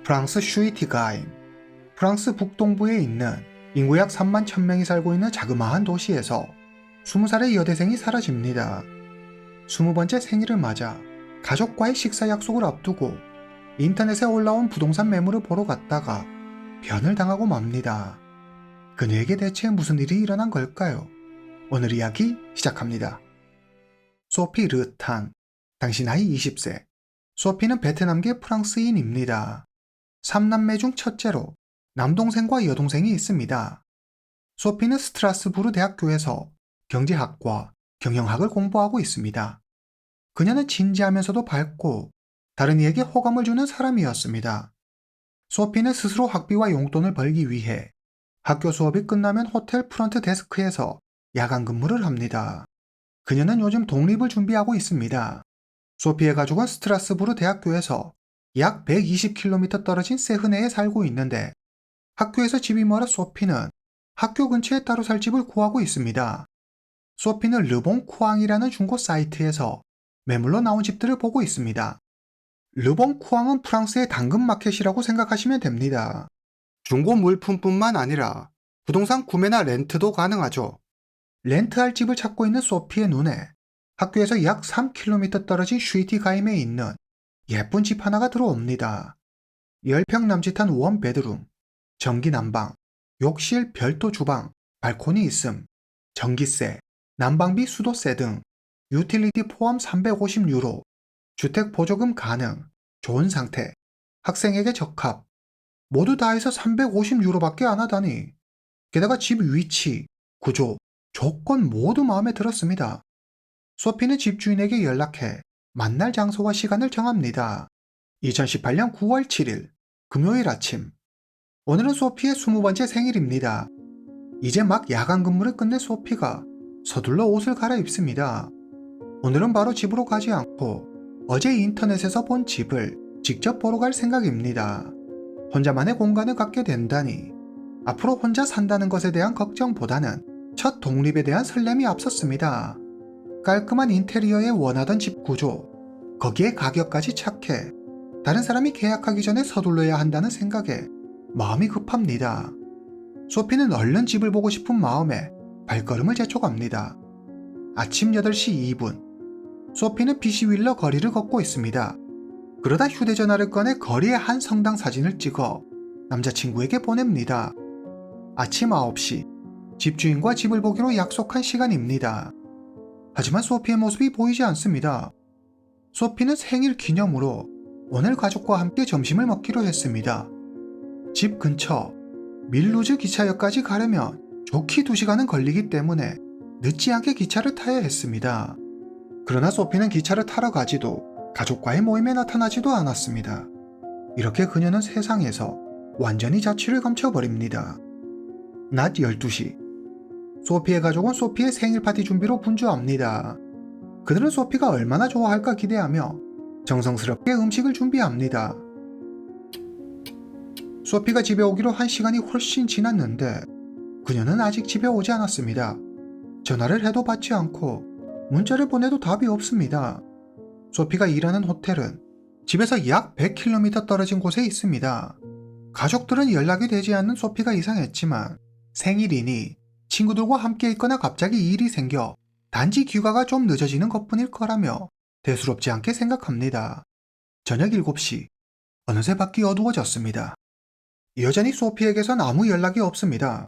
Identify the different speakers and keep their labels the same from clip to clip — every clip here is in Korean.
Speaker 1: 프랑스 슈이티가임, 프랑스 북동부에 있는 인구 약 3만 1000명이 살고 있는 자그마한 도시에서 20살의 여대생이 사라집니다. 20번째 생일을 맞아 가족과의 식사 약속을 앞두고 인터넷에 올라온 부동산 매물을 보러 갔다가 변을 당하고 맙니다. 그녀에게 대체 무슨 일이 일어난 걸까요? 오늘 이야기 시작합니다. 소피 르탄, 당시 나이 20세. 소피는 베트남계 프랑스인입니다. 3남매 중 첫째로 남동생과 여동생이 있습니다. 소피는 스트라스부르 대학교에서 경제학과 경영학을 공부하고 있습니다. 그녀는 진지하면서도 밝고 다른 이에게 호감을 주는 사람이었습니다. 소피는 스스로 학비와 용돈을 벌기 위해 학교 수업이 끝나면 호텔 프런트 데스크에서 야간 근무를 합니다. 그녀는 요즘 독립을 준비하고 있습니다. 소피의 가족은 스트라스부르 대학교에서 약 120km 떨어진 세흐네에 살고 있는데 학교에서 집이 멀어 소피는 학교 근처에 따로 살 집을 구하고 있습니다. 소피는 르봉쿠앙이라는 중고 사이트에서 매물로 나온 집들을 보고 있습니다. 르봉쿠앙은 프랑스의 당근마켓이라고 생각하시면 됩니다. 중고 물품뿐만 아니라 부동산 구매나 렌트도 가능하죠. 렌트할 집을 찾고 있는 소피의 눈에 학교에서 약 3km 떨어진 슈이티가임에 있는 예쁜 집 하나가 들어옵니다. 10평 남짓한 원베드룸, 전기 난방, 욕실 별도 주방, 발코니 있음, 전기세, 난방비 수도세 등 유틸리티 포함 350유로, 주택 보조금 가능, 좋은 상태, 학생에게 적합, 모두 다 해서 350유로밖에 안 하다니. 게다가 집 위치, 구조, 조건 모두 마음에 들었습니다. 소피는 집주인에게 연락해 만날 장소와 시간을 정합니다. 2018년 9월 7일 금요일 아침. 오늘은 소피의 20번째 생일입니다. 이제 막 야간 근무를 끝낸 소피가 서둘러 옷을 갈아입습니다. 오늘은 바로 집으로 가지 않고 어제 인터넷에서 본 집을 직접 보러 갈 생각입니다. 혼자만의 공간을 갖게 된다니 앞으로 혼자 산다는 것에 대한 걱정보다는 첫 독립에 대한 설렘이 앞섰습니다. 깔끔한 인테리어에 원하던 집 구조, 거기에 가격까지 착해 다른 사람이 계약하기 전에 서둘러야 한다는 생각에 마음이 급합니다. 소피는 얼른 집을 보고 싶은 마음에 발걸음을 재촉합니다. 아침 8시 2분, 소피는 비시윌러 거리를 걷고 있습니다. 그러다 휴대전화를 꺼내 거리의 한 성당 사진을 찍어 남자친구에게 보냅니다. 아침 9시, 집주인과 집을 보기로 약속한 시간입니다. 하지만 소피의 모습이 보이지 않습니다. 소피는 생일 기념으로 오늘 가족과 함께 점심을 먹기로 했습니다. 집 근처 밀루즈 기차역까지 가려면 좋게 2시간은 걸리기 때문에 늦지 않게 기차를 타야 했습니다. 그러나 소피는 기차를 타러 가지도 가족과의 모임에 나타나지도 않았습니다. 이렇게 그녀는 세상에서 완전히 자취를 감춰버립니다. 낮 12시. 소피의 가족은 소피의 생일 파티 준비로 분주합니다. 그들은 소피가 얼마나 좋아할까 기대하며 정성스럽게 음식을 준비합니다. 소피가 집에 오기로 1시간이 훨씬 지났는데 그녀는 아직 집에 오지 않았습니다. 전화를 해도 받지 않고 문자를 보내도 답이 없습니다. 소피가 일하는 호텔은 집에서 약 100km 떨어진 곳에 있습니다. 가족들은 연락이 되지 않는 소피가 이상했지만 생일이니 친구들과 함께 있거나 갑자기 일이 생겨 단지 귀가가 좀 늦어지는 것뿐일 거라며 대수롭지 않게 생각합니다. 저녁 7시, 어느새 밖이 어두워졌습니다. 여전히 소피에게선 아무 연락이 없습니다.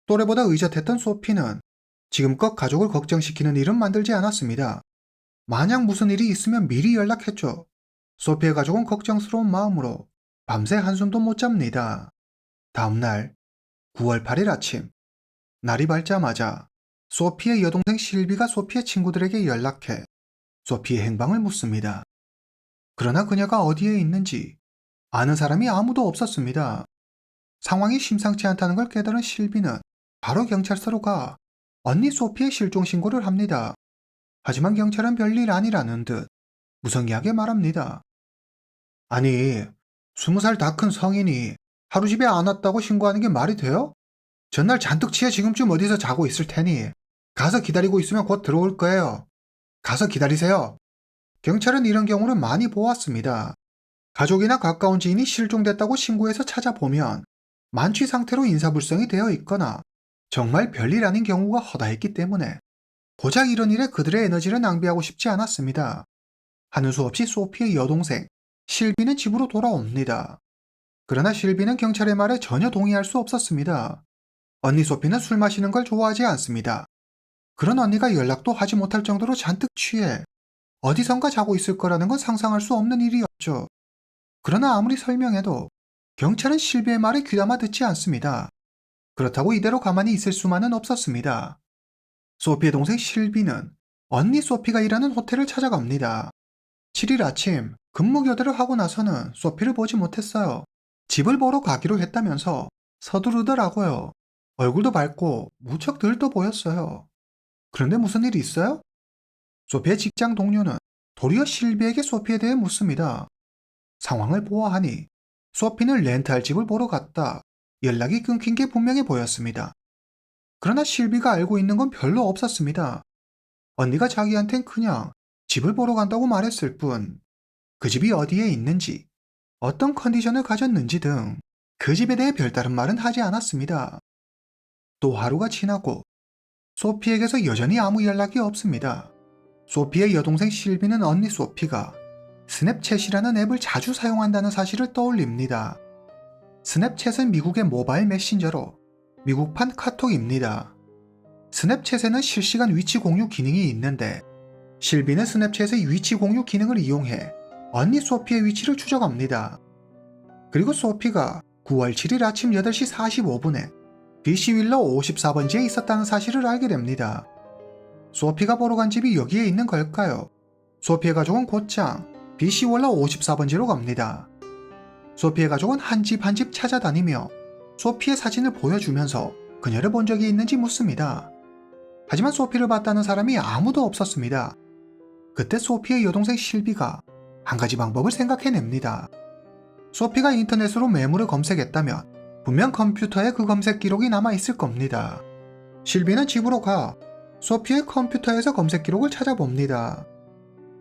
Speaker 1: 또래보다 의젓했던 소피는 지금껏 가족을 걱정시키는 일은 만들지 않았습니다. 만약 무슨 일이 있으면 미리 연락했죠. 소피의 가족은 걱정스러운 마음으로 밤새 한숨도 못 잡니다. 다음날 9월 8일 아침, 날이 밝자마자 소피의 여동생 실비가 소피의 친구들에게 연락해 소피의 행방을 묻습니다. 그러나 그녀가 어디에 있는지 아는 사람이 아무도 없었습니다. 상황이 심상치 않다는 걸 깨달은 실비는 바로 경찰서로 가 언니 소피의 실종 신고를 합니다. 하지만 경찰은 별일 아니라는 듯 무성의하게 말합니다. 아니, 20살 다 큰 성인이 하루 집에 안 왔다고 신고하는 게 말이 돼요? 전날 잔뜩 취해 지금쯤 어디서 자고 있을 테니 가서 기다리고 있으면 곧 들어올 거예요. 가서 기다리세요. 경찰은 이런 경우를 많이 보았습니다. 가족이나 가까운 지인이 실종됐다고 신고해서 찾아보면 만취 상태로 인사불성이 되어 있거나 정말 별일 아닌 경우가 허다했기 때문에 고작 이런 일에 그들의 에너지를 낭비하고 싶지 않았습니다. 하는 수 없이 소피의 여동생 실비는 집으로 돌아옵니다. 그러나 실비는 경찰의 말에 전혀 동의할 수 없었습니다. 언니 소피는 술 마시는 걸 좋아하지 않습니다. 그런 언니가 연락도 하지 못할 정도로 잔뜩 취해 어디선가 자고 있을 거라는 건 상상할 수 없는 일이었죠. 그러나 아무리 설명해도 경찰은 실비의 말에 귀담아 듣지 않습니다. 그렇다고 이대로 가만히 있을 수만은 없었습니다. 소피의 동생 실비는 언니 소피가 일하는 호텔을 찾아갑니다. 7일 아침 근무 교대를 하고 나서는 소피를 보지 못했어요. 집을 보러 가기로 했다면서 서두르더라고요. 얼굴도 밝고 무척 들떠 보였어요. 그런데 무슨 일이 있어요? 소피의 직장 동료는 도리어 실비에게 소피에 대해 묻습니다. 상황을 보아하니 소피는 렌트할 집을 보러 갔다. 연락이 끊긴 게 분명해 보였습니다. 그러나 실비가 알고 있는 건 별로 없었습니다. 언니가 자기한텐 그냥 집을 보러 간다고 말했을 뿐, 그 집이 어디에 있는지, 어떤 컨디션을 가졌는지 등 그 집에 대해 별다른 말은 하지 않았습니다. 또 하루가 지나고 소피에게서 여전히 아무 연락이 없습니다. 소피의 여동생 실비는 언니 소피가 스냅챗이라는 앱을 자주 사용한다는 사실을 떠올립니다. 스냅챗은 미국의 모바일 메신저로 미국판 카톡입니다. 스냅챗에는 실시간 위치 공유 기능이 있는데 실비는 스냅챗의 위치 공유 기능을 이용해 언니 소피의 위치를 추적합니다. 그리고 소피가 9월 7일 아침 8시 45분에 BC윌러 54번지에 있었다는 사실을 알게 됩니다. 소피가 보러 간 집이 여기에 있는 걸까요? 소피의 가족은 곧장 BC윌러 54번지로 갑니다. 소피의 가족은 한 집 한 집 찾아다니며 소피의 사진을 보여주면서 그녀를 본 적이 있는지 묻습니다. 하지만 소피를 봤다는 사람이 아무도 없었습니다. 그때 소피의 여동생 실비가 한 가지 방법을 생각해냅니다. 소피가 인터넷으로 매물을 검색했다면 분명 컴퓨터에 그 검색 기록이 남아있을 겁니다. 실비는 집으로 가 소피의 컴퓨터에서 검색 기록을 찾아봅니다.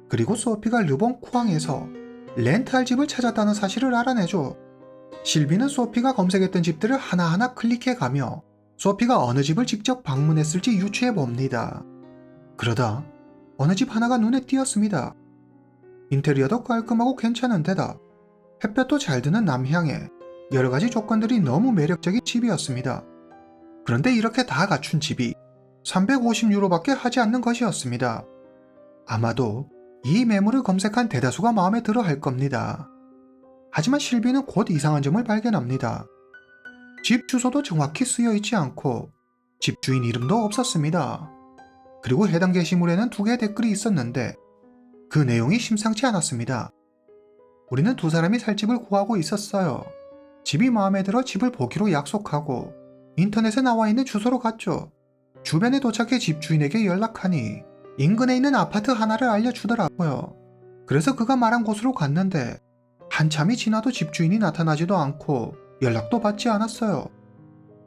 Speaker 1: 그리고 소피가 르봉 쿠앙에서 렌트할 집을 찾았다는 사실을 알아내죠. 실비는 소피가 검색했던 집들을 하나하나 클릭해가며 소피가 어느 집을 직접 방문했을지 유추해봅니다. 그러다 어느 집 하나가 눈에 띄었습니다. 인테리어도 깔끔하고 괜찮은 데다 햇볕도 잘 드는 남향에 여러가지 조건들이 너무 매력적인 집이었습니다. 그런데 이렇게 다 갖춘 집이 350유로밖에 하지 않는 것이었습니다. 아마도 이 매물을 검색한 대다수가 마음에 들어 할 겁니다. 하지만 실비는 곧 이상한 점을 발견합니다. 집 주소도 정확히 쓰여 있지 않고 집주인 이름도 없었습니다. 그리고 해당 게시물에는 2개의 댓글이 있었는데 그 내용이 심상치 않았습니다. 우리는 2사람이 살 집을 구하고 있었어요. 집이 마음에 들어 집을 보기로 약속하고 인터넷에 나와 있는 주소로 갔죠. 주변에 도착해 집주인에게 연락하니 인근에 있는 아파트 하나를 알려주더라고요. 그래서 그가 말한 곳으로 갔는데 한참이 지나도 집주인이 나타나지도 않고 연락도 받지 않았어요.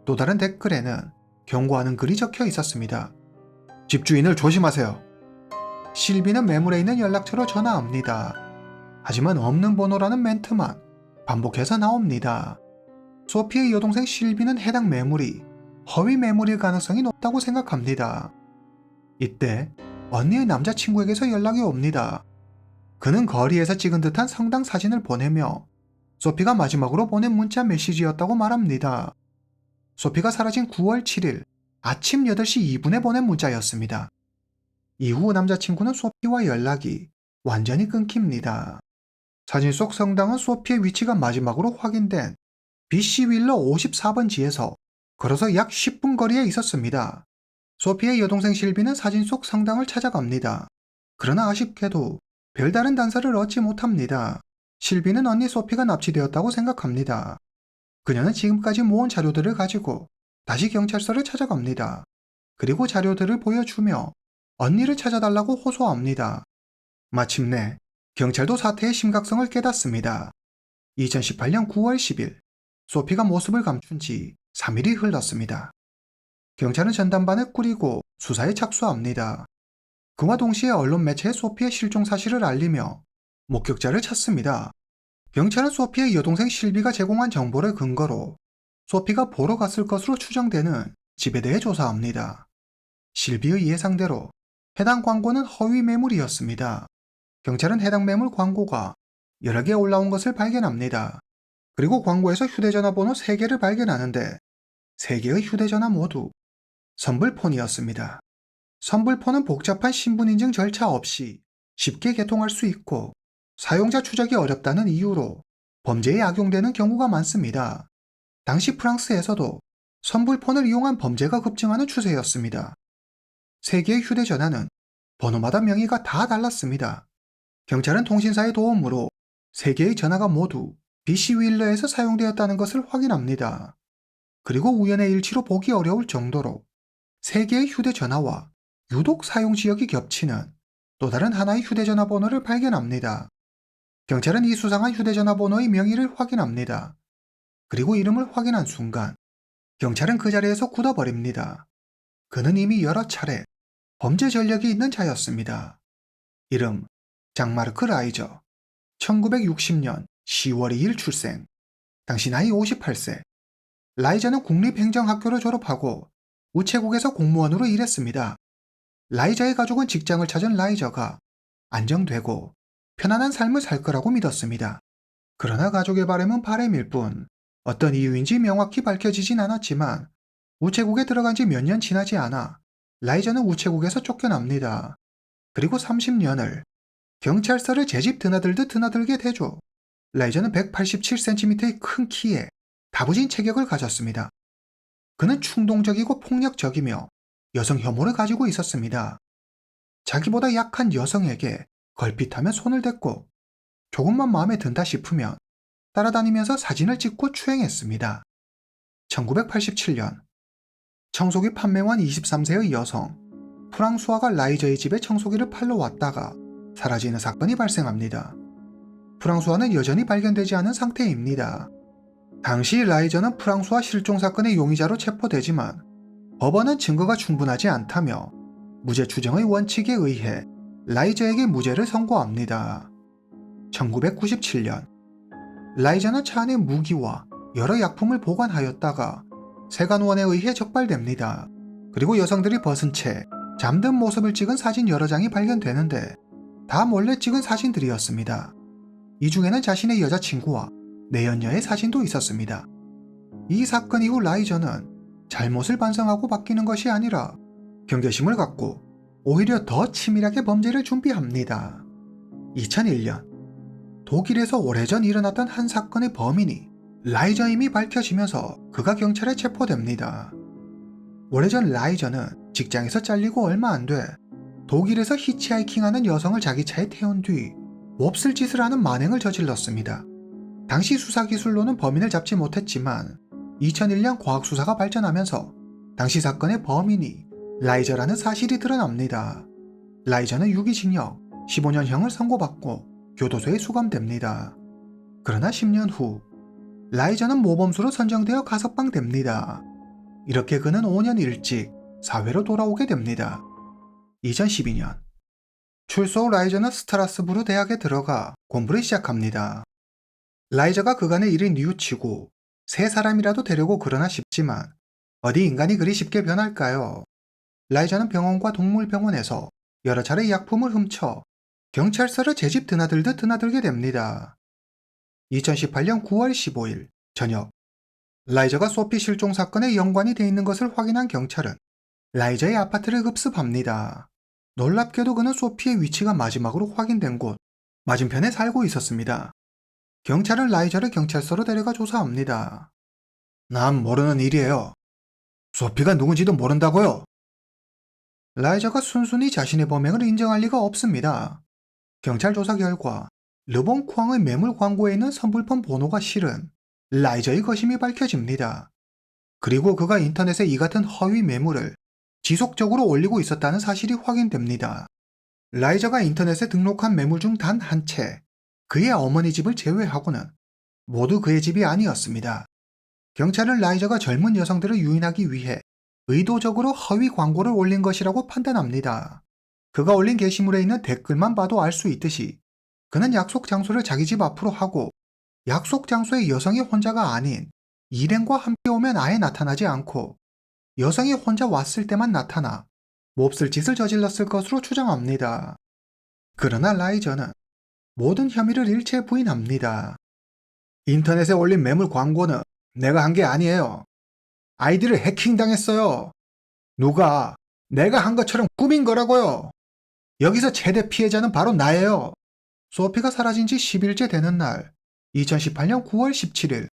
Speaker 1: 또 다른 댓글에는 경고하는 글이 적혀 있었습니다. 집주인을 조심하세요. 실비는 매물에 있는 연락처로 전화합니다. 하지만 없는 번호라는 멘트만 반복해서 나옵니다. 소피의 여동생 실비는 해당 매물이 허위 매물일 가능성이 높다고 생각합니다. 이때 언니의 남자친구에게서 연락이 옵니다. 그는 거리에서 찍은 듯한 성당 사진을 보내며 소피가 마지막으로 보낸 문자 메시지였다고 말합니다. 소피가 사라진 9월 7일 아침 8시 2분에 보낸 문자였습니다. 이후 남자친구는 소피와 연락이 완전히 끊깁니다. 사진 속 성당은 소피의 위치가 마지막으로 확인된 BC윌러 54번지에서 걸어서 약 10분 거리에 있었습니다. 소피의 여동생 실비는 사진 속 성당을 찾아갑니다. 그러나 아쉽게도 별다른 단서를 얻지 못합니다. 실비는 언니 소피가 납치되었다고 생각합니다. 그녀는 지금까지 모은 자료들을 가지고 다시 경찰서를 찾아갑니다. 그리고 자료들을 보여주며 언니를 찾아달라고 호소합니다. 마침내 경찰도 사태의 심각성을 깨닫습니다. 2018년 9월 10일 소피가 모습을 감춘 지 3일이 흘렀습니다. 경찰은 전담반을 꾸리고 수사에 착수합니다. 그와 동시에 언론 매체에 소피의 실종 사실을 알리며 목격자를 찾습니다. 경찰은 소피의 여동생 실비가 제공한 정보를 근거로 소피가 보러 갔을 것으로 추정되는 집에 대해 조사합니다. 실비의 예상대로 해당 광고는 허위 매물이었습니다. 경찰은 해당 매물 광고가 여러 개 올라온 것을 발견합니다. 그리고 광고에서 휴대전화 번호 3개를 발견하는데 3개의 휴대전화 모두 선불폰이었습니다. 선불폰은 복잡한 신분인증 절차 없이 쉽게 개통할 수 있고 사용자 추적이 어렵다는 이유로 범죄에 악용되는 경우가 많습니다. 당시 프랑스에서도 선불폰을 이용한 범죄가 급증하는 추세였습니다. 3개의 휴대전화는 번호마다 명의가 다 달랐습니다. 경찰은 통신사의 도움으로 3개의 전화가 모두 BC 윌러에서 사용되었다는 것을 확인합니다. 그리고 우연의 일치로 보기 어려울 정도로 3개의 휴대전화와 유독 사용 지역이 겹치는 또 다른 하나의 휴대전화 번호를 발견합니다. 경찰은 이 수상한 휴대전화 번호의 명의를 확인합니다. 그리고 이름을 확인한 순간 경찰은 그 자리에서 굳어버립니다. 그는 이미 여러 차례 범죄 전력이 있는 자였습니다. 이름 장마르크 라이저, 1960년 10월 2일 출생, 당시 나이 58세. 라이저는 국립행정학교를 졸업하고 우체국에서 공무원으로 일했습니다. 라이저의 가족은 직장을 찾은 라이저가 안정되고 편안한 삶을 살 거라고 믿었습니다. 그러나 가족의 바람은 바람일 뿐 어떤 이유인지 명확히 밝혀지진 않았지만 우체국에 들어간 지 몇 년 지나지 않아 라이저는 우체국에서 쫓겨납니다. 그리고 30년을 경찰서를 제 집 드나들듯 드나들게 되죠. 라이저는 187cm의 큰 키에 다부진 체격을 가졌습니다. 그는 충동적이고 폭력적이며 여성 혐오를 가지고 있었습니다. 자기보다 약한 여성에게 걸핏하면 손을 댔고 조금만 마음에 든다 싶으면 따라다니면서 사진을 찍고 추행했습니다. 1987년 청소기 판매원 23세의 여성 프랑수아가 라이저의 집에 청소기를 팔러 왔다가 사라지는 사건이 발생합니다. 프랑수아는 여전히 발견되지 않은 상태입니다. 당시 라이저는 프랑수아 실종 사건의 용의자로 체포되지만 법원은 증거가 충분하지 않다며 무죄 추정의 원칙에 의해 라이저에게 무죄를 선고합니다. 1997년 라이저는 차 안에 무기와 여러 약품을 보관하였다가 세관원에 의해 적발됩니다. 그리고 여성들이 벗은 채 잠든 모습을 찍은 사진 여러 장이 발견되는데 다 몰래 찍은 사진들이었습니다. 이 중에는 자신의 여자친구와 내연녀의 사진도 있었습니다. 이 사건 이후 라이저는 잘못을 반성하고 바뀌는 것이 아니라 경계심을 갖고 오히려 더 치밀하게 범죄를 준비합니다. 2001년 독일에서 오래전 일어났던 한 사건의 범인이 라이저임이 밝혀지면서 그가 경찰에 체포됩니다. 오래전 라이저는 직장에서 잘리고 얼마 안 돼 독일에서 히치하이킹하는 여성을 자기 차에 태운 뒤 몹쓸 짓을 하는 만행을 저질렀습니다. 당시 수사기술로는 범인을 잡지 못했지만 2001년 과학수사가 발전하면서 당시 사건의 범인이 라이저라는 사실이 드러납니다. 라이저는 유기징역 15년형을 선고받고 교도소에 수감됩니다. 그러나 10년 후 라이저는 모범수로 선정되어 가석방됩니다. 이렇게 그는 5년 일찍 사회로 돌아오게 됩니다. 2012년 출소 후 라이저는 스트라스부르 대학에 들어가 공부를 시작합니다. 라이저가 그간의 일을 뉘우치고 새 사람이라도 되려고 그러나 싶지만 어디 인간이 그리 쉽게 변할까요? 라이저는 병원과 동물병원에서 여러 차례 약품을 훔쳐 경찰서를 제 집 드나들듯 드나들게 됩니다. 2018년 9월 15일 저녁 라이저가 소피 실종 사건에 연관이 돼 있는 것을 확인한 경찰은 라이저의 아파트를 급습합니다. 놀랍게도 그는 소피의 위치가 마지막으로 확인된 곳 맞은편에 살고 있었습니다. 경찰은 라이저를 경찰서로 데려가 조사합니다. 난 모르는 일이에요. 소피가 누군지도 모른다고요? 라이저가 순순히 자신의 범행을 인정할 리가 없습니다. 경찰 조사 결과 르봉쿠앙의 매물 광고에 있는 선불폰 번호가 실은 라이저의 것임이 밝혀집니다. 그리고 그가 인터넷에 이 같은 허위 매물을 지속적으로 올리고 있었다는 사실이 확인됩니다. 라이저가 인터넷에 등록한 매물 중 단 한 채, 그의 어머니 집을 제외하고는 모두 그의 집이 아니었습니다. 경찰은 라이저가 젊은 여성들을 유인하기 위해 의도적으로 허위 광고를 올린 것이라고 판단합니다. 그가 올린 게시물에 있는 댓글만 봐도 알 수 있듯이 그는 약속 장소를 자기 집 앞으로 하고 약속 장소에 여성이 혼자가 아닌 일행과 함께 오면 아예 나타나지 않고 여성이 혼자 왔을 때만 나타나 몹쓸 짓을 저질렀을 것으로 추정합니다. 그러나 라이저는 모든 혐의를 일체 부인합니다. 인터넷에 올린 매물 광고는 내가 한 게 아니에요. 아이디를 해킹당했어요. 누가 내가 한 것처럼 꾸민 거라고요. 여기서 최대 피해자는 바로 나예요. 소피가 사라진 지 10일째 되는 날, 2018년 9월 17일,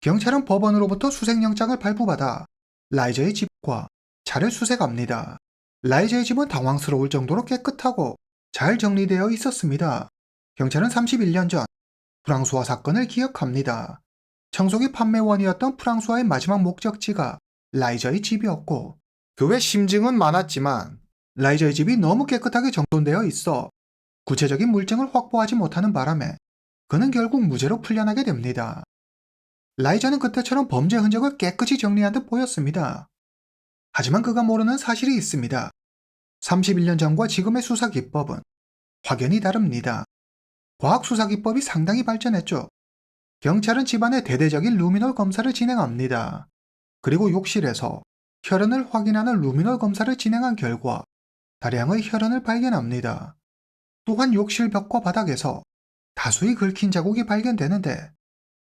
Speaker 1: 경찰은 법원으로부터 수색영장을 발부받아 라이저의 집과 차를 수색합니다. 라이저의 집은 당황스러울 정도로 깨끗하고 잘 정리되어 있었습니다. 경찰은 31년 전 프랑수아 사건을 기억합니다. 청소기 판매원이었던 프랑수아의 마지막 목적지가 라이저의 집이었고 그 외 심증은 많았지만 라이저의 집이 너무 깨끗하게 정돈되어 있어 구체적인 물증을 확보하지 못하는 바람에 그는 결국 무죄로 풀려나게 됩니다. 라이저는 그때처럼 범죄 흔적을 깨끗이 정리한 듯 보였습니다. 하지만 그가 모르는 사실이 있습니다. 31년 전과 지금의 수사 기법은 확연히 다릅니다. 과학 수사 기법이 상당히 발전했죠. 경찰은 집안의 대대적인 루미놀 검사를 진행합니다. 그리고 욕실에서 혈흔을 확인하는 루미놀 검사를 진행한 결과 다량의 혈흔을 발견합니다. 또한 욕실 벽과 바닥에서 다수의 긁힌 자국이 발견되는데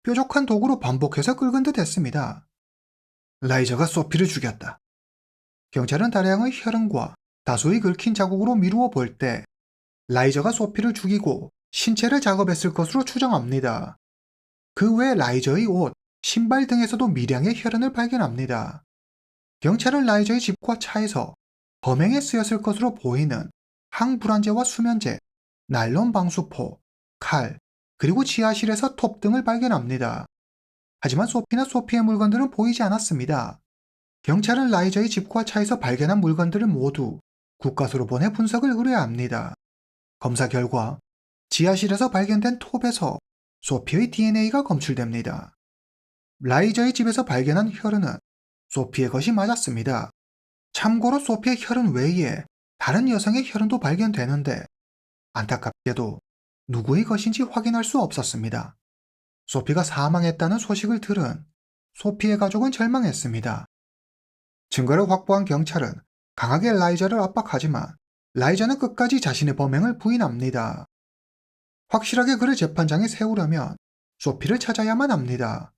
Speaker 1: 뾰족한 도구로 반복해서 긁은 듯 했습니다. 라이저가 소피를 죽였다. 경찰은 다량의 혈흔과 다수의 긁힌 자국으로 미루어 볼 때 라이저가 소피를 죽이고 신체를 작업했을 것으로 추정합니다. 그 외 라이저의 옷, 신발 등에서도 미량의 혈흔을 발견합니다. 경찰은 라이저의 집과 차에서 범행에 쓰였을 것으로 보이는 항불안제와 수면제, 나일론 방수포, 칼, 그리고 지하실에서 톱 등을 발견합니다. 하지만 소피나 소피의 물건들은 보이지 않았습니다. 경찰은 라이저의 집과 차에서 발견한 물건들을 모두 국과수로 보내 분석을 의뢰합니다. 검사 결과 지하실에서 발견된 톱에서 소피의 DNA가 검출됩니다. 라이저의 집에서 발견한 혈흔은 소피의 것이 맞았습니다. 참고로 소피의 혈흔 외에 다른 여성의 혈흔도 발견되는데 안타깝게도 누구의 것인지 확인할 수 없었습니다. 소피가 사망했다는 소식을 들은 소피의 가족은 절망했습니다. 증거를 확보한 경찰은 강하게 라이저를 압박하지만 라이저는 끝까지 자신의 범행을 부인합니다. 확실하게 그를 재판장에 세우려면 소피를 찾아야만 합니다.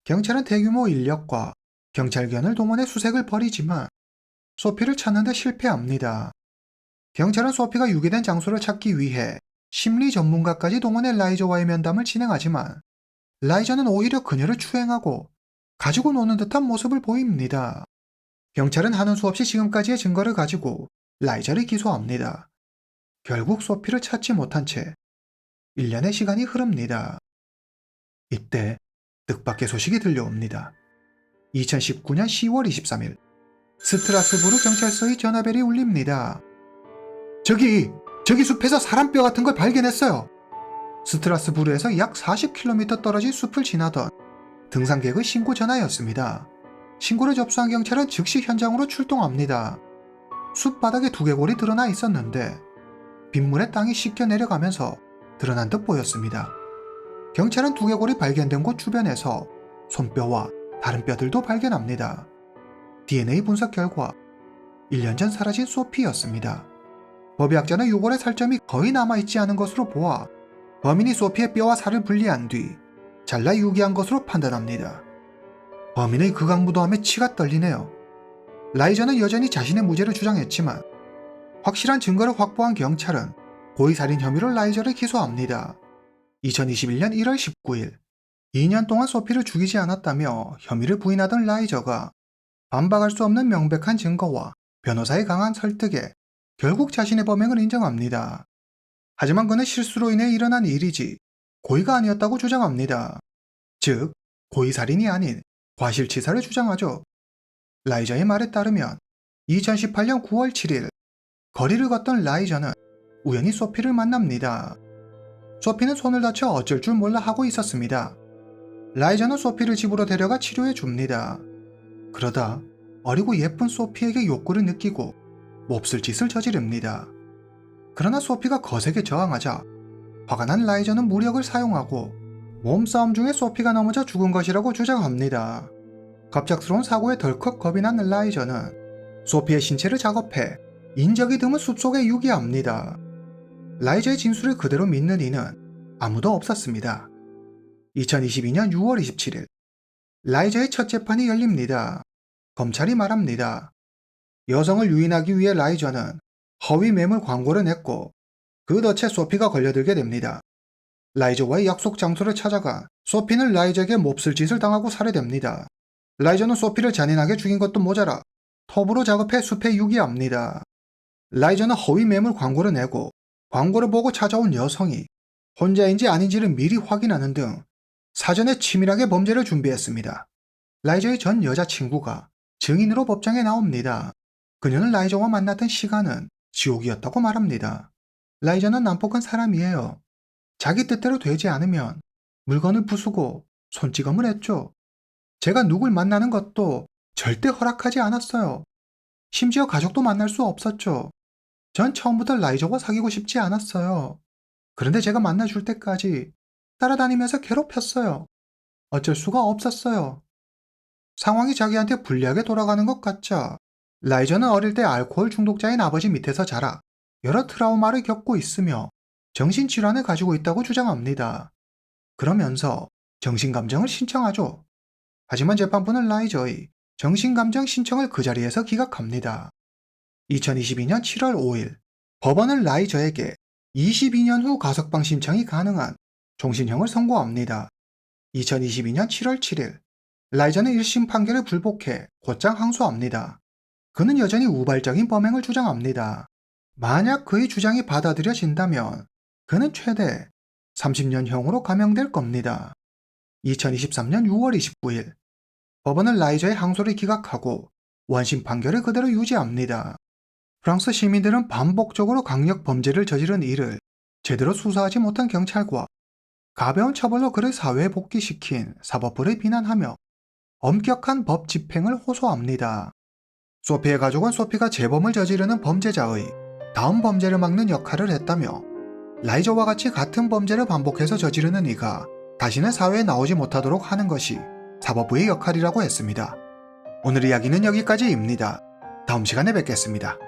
Speaker 1: 경찰은 대규모 인력과 경찰견을 동원해 수색을 벌이지만 소피를 찾는 데 실패합니다. 경찰은 소피가 유기된 장소를 찾기 위해 심리 전문가까지 동원해 라이저와의 면담을 진행하지만 라이저는 오히려 그녀를 추행하고 가지고 노는 듯한 모습을 보입니다. 경찰은 하는 수 없이 지금까지의 증거를 가지고 라이저를 기소합니다. 결국 소피를 찾지 못한 채 1년의 시간이 흐릅니다. 이때 뜻밖의 소식이 들려옵니다. 2019년 10월 23일 스트라스부르 경찰서의 전화벨이 울립니다. 저기 숲에서 사람뼈 같은 걸 발견했어요. 스트라스부르에서 약 40km 떨어진 숲을 지나던 등산객의 신고 전화였습니다. 신고를 접수한 경찰은 즉시 현장으로 출동합니다. 숲 바닥에 두개골이 드러나 있었는데 빗물에 땅이 씻겨 내려가면서 드러난 듯 보였습니다. 경찰은 두개골이 발견된 곳 주변에서 손뼈와 다른 뼈들도 발견합니다. DNA 분석 결과 1년 전 사라진 소피였습니다. 법의학자는 유골의 살점이 거의 남아있지 않은 것으로 보아 범인이 소피의 뼈와 살을 분리한 뒤 잘라 유기한 것으로 판단합니다. 범인의 극악무도함에 치가 떨리네요. 라이저는 여전히 자신의 무죄를 주장했지만 확실한 증거를 확보한 경찰은 고의살인 혐의로 라이저를 기소합니다. 2021년 1월 19일 2년 동안 소피를 죽이지 않았다며 혐의를 부인하던 라이저가 반박할 수 없는 명백한 증거와 변호사의 강한 설득에 결국 자신의 범행을 인정합니다. 하지만 그는 실수로 인해 일어난 일이지 고의가 아니었다고 주장합니다. 즉, 고의살인이 아닌 과실치사를 주장하죠. 라이저의 말에 따르면 2018년 9월 7일 거리를 걷던 라이저는 우연히 소피를 만납니다. 소피는 손을 다쳐 어쩔 줄 몰라 하고 있었습니다. 라이저는 소피를 집으로 데려가 치료해 줍니다. 그러다 어리고 예쁜 소피에게 욕구를 느끼고 몹쓸 짓을 저지릅니다. 그러나 소피가 거세게 저항하자 화가 난 라이저는 무력을 사용하고 몸싸움 중에 소피가 넘어져 죽은 것이라고 주장합니다. 갑작스러운 사고에 덜컥 겁이 난 라이저는 소피의 신체를 작업해 인적이 드문 숲속에 유기합니다. 라이저의 진술을 그대로 믿는 이는 아무도 없었습니다. 2022년 6월 27일 라이저의 첫 재판이 열립니다. 검찰이 말합니다. 여성을 유인하기 위해 라이저는 허위 매물 광고를 냈고 그 덫에 소피가 걸려들게 됩니다. 라이저와의 약속 장소를 찾아가 소피는 라이저에게 몹쓸 짓을 당하고 살해됩니다. 라이저는 소피를 잔인하게 죽인 것도 모자라 톱으로 작업해 숲에 유기합니다. 라이저는 허위 매물 광고를 내고 광고를 보고 찾아온 여성이 혼자인지 아닌지를 미리 확인하는 등 사전에 치밀하게 범죄를 준비했습니다. 라이저의 전 여자친구가 증인으로 법정에 나옵니다. 그녀는 라이저와 만났던 시간은 지옥이었다고 말합니다. 라이저는 난폭한 사람이에요. 자기 뜻대로 되지 않으면 물건을 부수고 손찌검을 했죠. 제가 누굴 만나는 것도 절대 허락하지 않았어요. 심지어 가족도 만날 수 없었죠. 전 처음부터 라이저와 사귀고 싶지 않았어요. 그런데 제가 만나줄 때까지 따라다니면서 괴롭혔어요. 어쩔 수가 없었어요. 상황이 자기한테 불리하게 돌아가는 것 같자 라이저는 어릴 때 알코올 중독자인 아버지 밑에서 자라 여러 트라우마를 겪고 있으며 정신질환을 가지고 있다고 주장합니다. 그러면서 정신감정을 신청하죠. 하지만 재판부는 라이저의 정신감정 신청을 그 자리에서 기각합니다. 2022년 7월 5일 법원은 라이저에게 22년 후 가석방 신청이 가능한 종신형을 선고합니다. 2022년 7월 7일 라이저는 1심 판결을 불복해 곧장 항소합니다. 그는 여전히 우발적인 범행을 주장합니다. 만약 그의 주장이 받아들여진다면 그는 최대 30년형으로 감형될 겁니다. 2023년 6월 29일 법원은 라이저의 항소를 기각하고 원심 판결을 그대로 유지합니다. 프랑스 시민들은 반복적으로 강력 범죄를 저지른 이를 제대로 수사하지 못한 경찰과 가벼운 처벌로 그를 사회에 복귀시킨 사법부를 비난하며 엄격한 법 집행을 호소합니다. 소피의 가족은 소피가 재범을 저지르는 범죄자의 다음 범죄를 막는 역할을 했다며 라이저와 같이 같은 범죄를 반복해서 저지르는 이가 다시는 사회에 나오지 못하도록 하는 것이 사법부의 역할이라고 했습니다. 오늘 이야기는 여기까지입니다. 다음 시간에 뵙겠습니다.